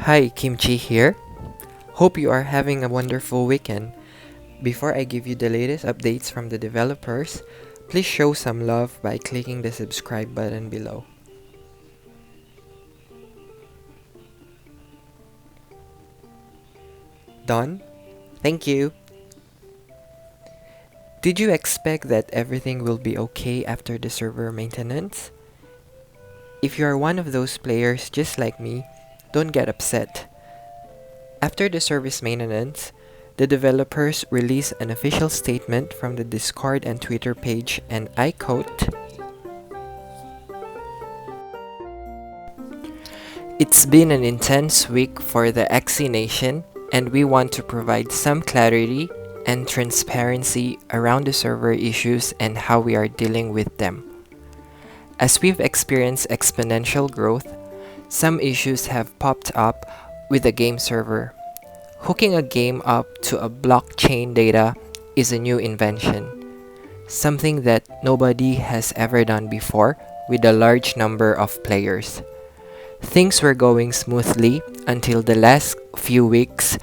Hi, Kimchee here. Hope you are having a wonderful weekend. Before I give you the latest updates from the developers, please show some love by clicking the subscribe button below. Done? Thank you. Did you expect that everything will be okay after the server maintenance? If you are one of those players just like me, don't get upset. After the service maintenance, the developers released an official statement from the Discord and Twitter page, and I quote, "It's been an intense week for the Axie Nation, and we want to provide some clarity and transparency around the server issues and how we are dealing with them. As we've experienced exponential growth, some issues have popped up with the game server. Hooking a game up to a blockchain data is a new invention, something that nobody has ever done before with a large number of players. Things were going smoothly until the last few weeks,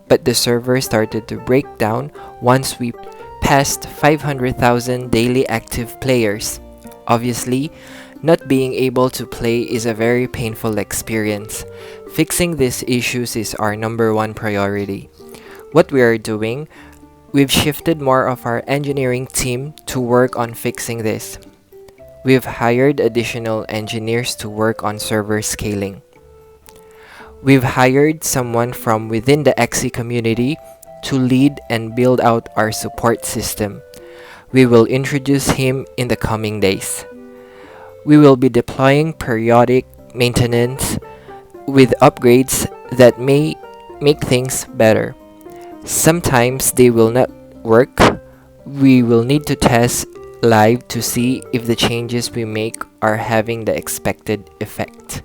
but the server started to break down once we passed 500,000 daily active players. Obviously, not being able to play is a very painful experience. Fixing these issues is our number one priority. What we are doing, we've shifted more of our engineering team to work on fixing this. We've hired additional engineers to work on server scaling. We've hired someone from within the Axie community to lead and build out our support system. We will introduce him in the coming days. We will be deploying periodic maintenance with upgrades that may make things better. Sometimes they will not work. We will need to test live to see if the changes we make are having the expected effect.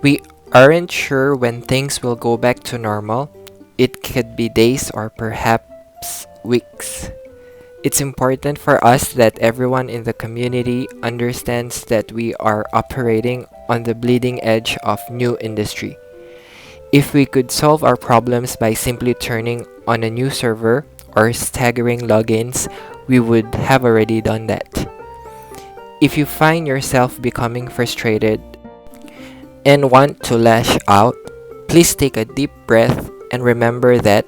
We aren't sure when things will go back to normal. It could be days or perhaps weeks. It's important for us that everyone in the community understands that we are operating on the bleeding edge of new industry. If we could solve our problems by simply turning on a new server or staggering logins, we would have already done that. If you find yourself becoming frustrated and want to lash out, please take a deep breath and remember that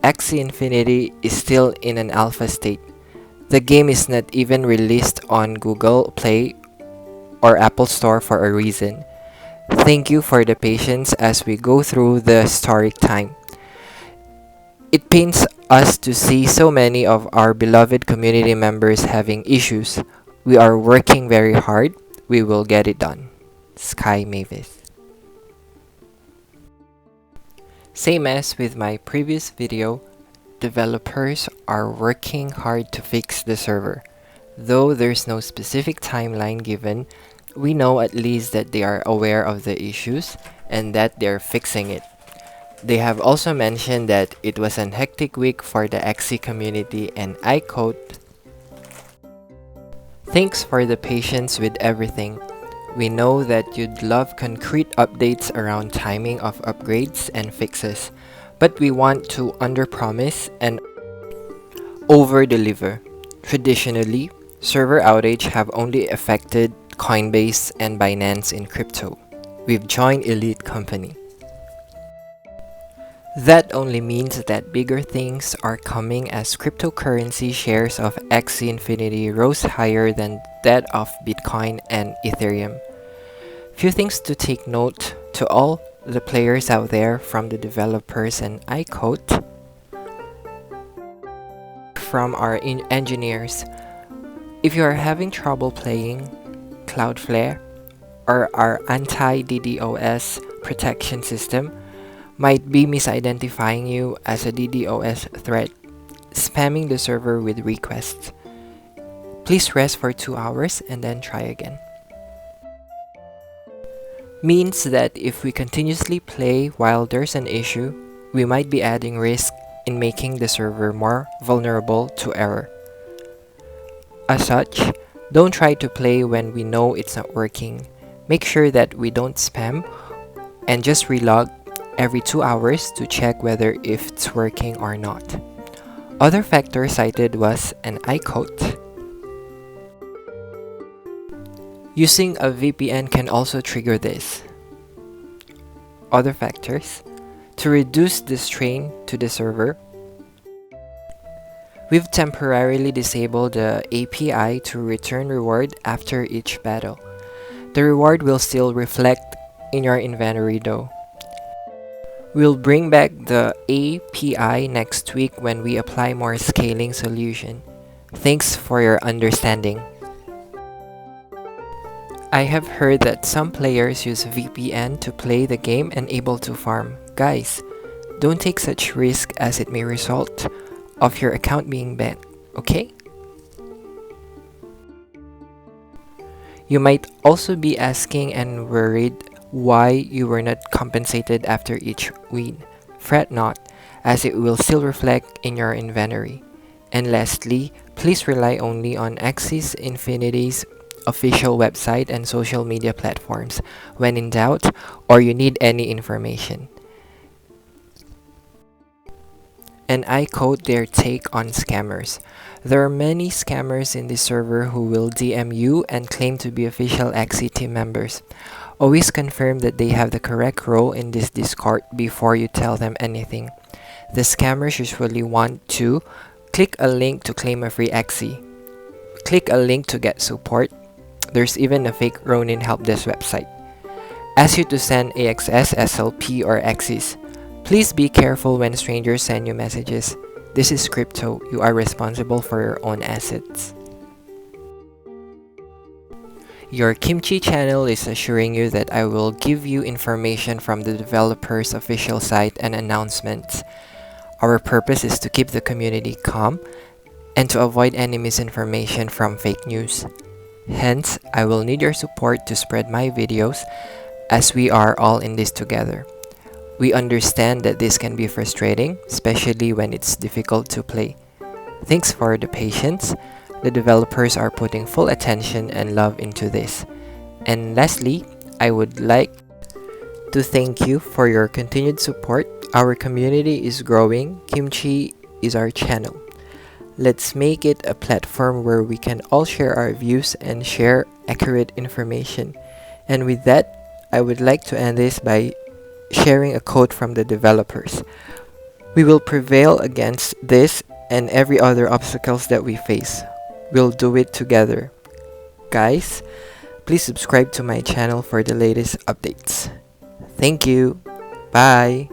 axieinfinity is still in an alpha state. The game is not even released on Google Play or Apple Store for a reason. Thank you for the patience as we go through the historic time. It pains us to see so many of our beloved community members having issues. We are working very hard. We will get it done. Sky Mavis. Same as with my previous video, developers are working hard to fix the server. Though there's no specific timeline given, we know at least that they are aware of the issues and that they're fixing it. They have also mentioned that it was a hectic week for the Axie community, and I quote, "Thanks for the patience with everything. We know that you'd love concrete updates around timing of upgrades and fixes, but we want to underpromise and overdeliver. Traditionally, server outage have only affected Coinbase and Binance in crypto. We've joined elite company. That only means that bigger things are coming as cryptocurrency shares of axieinfinity rose higher than that of Bitcoin and Ethereum. Few things to take note to all the players out there from the developers, and I quote from our engineers, if you are having trouble playing, Cloudflare or our anti-DDoS protection system might be misidentifying you as a DDoS threat, spamming the server with requests. Please rest for 2 hours and then try again." Means that if we continuously play while there's an issue, we might be adding risk in making the server more vulnerable to error. As such, don't try to play when we know it's not working. Make sure that we don't spam and just relog every 2 hours to check whether if it's working or not. Other factor cited was an iQuote. Using a VPN can also trigger this. Other factors: to reduce the strain to the server, we've temporarily disabled the API to return reward after each battle. The reward will still reflect in your inventory though. We'll bring back the API next week when we apply more scaling solution. Thanks for your understanding. I have heard that some players use VPN to play the game and able to farm. Guys, don't take such risk as it may result of your account being banned, okay? You might also be asking and worried why you were not compensated after each win. Fret not, as it will still reflect in your inventory. And lastly, please rely only on axieinfinity's official website and social media platforms when in doubt or you need any information. And I quote their take on scammers. There are many scammers in this server who will DM you and claim to be official Axie team members. Always confirm that they have the correct role in this Discord before you tell them anything. The scammers usually want to click a link to claim a free Axie. Click a link to get support. There's even a fake Ronin help desk website. Ask you to send AXS, SLP, or Axies. Please be careful when strangers send you messages. This is crypto. You are responsible for your own assets. Your Kimchee channel is assuring you that I will give you information from the developer's official site and announcements. Our purpose is to keep the community calm and to avoid any misinformation from fake news. Hence, I will need your support to spread my videos as we are all in this together. We understand that this can be frustrating, especially when it's difficult to play. Thanks for the patience. The developers are putting full attention and love into this. And lastly, I would like to thank you for your continued support. Our community is growing. Kimchee is our channel. Let's make it a platform where we can all share our views and share accurate information. And with that, I would like to end this by sharing a quote from the developers. We will prevail against this and every other obstacles that we face. We'll do it together. Guys, please subscribe to my channel for the latest updates. Thank you. Bye.